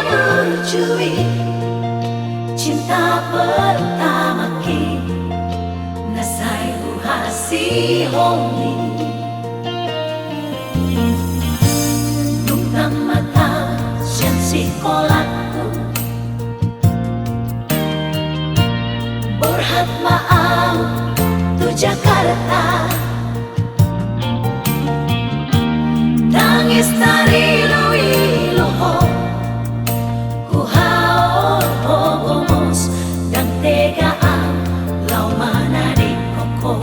berjuit cinta pertama kita nasai buhasi honi Nukta mata siang sekolahku Berhat maaf tu Jakarta Tangis tari lui luho Ku haor hogomos Dan tegaan lau mana di koko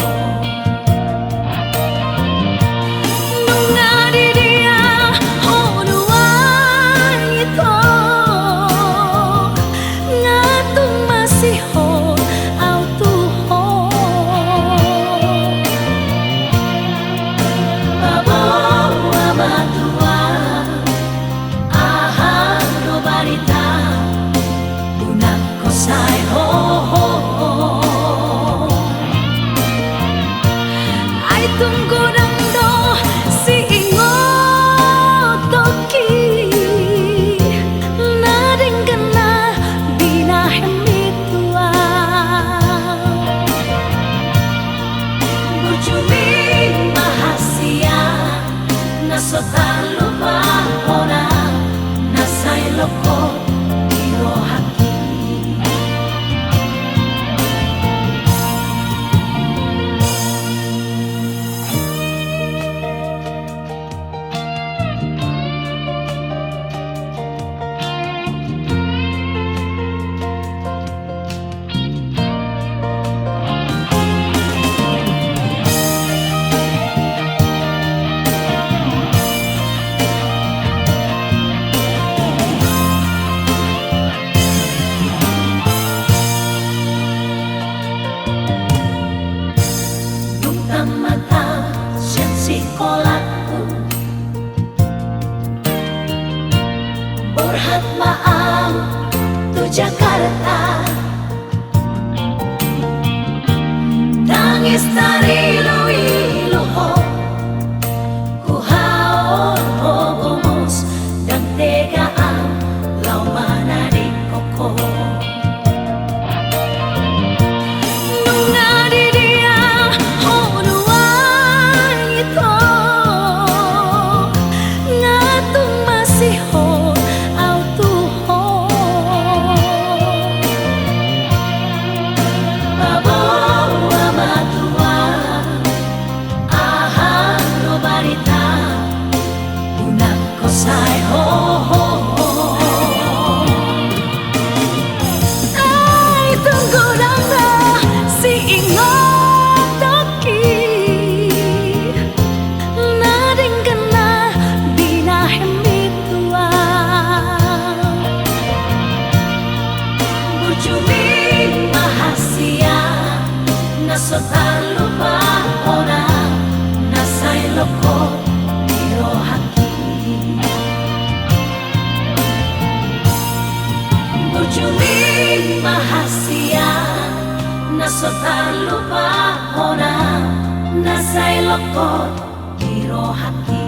Nunga di dia honuan itu Ngatung masih ho au tuho Babo matua ahang no barita bunak kosai ho ho ai tunggu nang do si ingo toki na dengana bina hemitua bujumi mahasia nasotan lupa orang nasai loko iro haki mata siang sekolahku Berhat maaf tu Jakarta Tangis tari lui luho Ku haor hogomos Dan tegaan lau mana di koko Nunga di dia honuan itu Ngatung masih ho au tuho Babo matua ahang no barita bunak kosai ho ho Ai tunggu nangda si ingot toki na dengana bina hemitua bujumi mahasia nasotan lupa orang nasai loko iro haki bujumi mahasia nasotan lupa orang nasai loko iro haki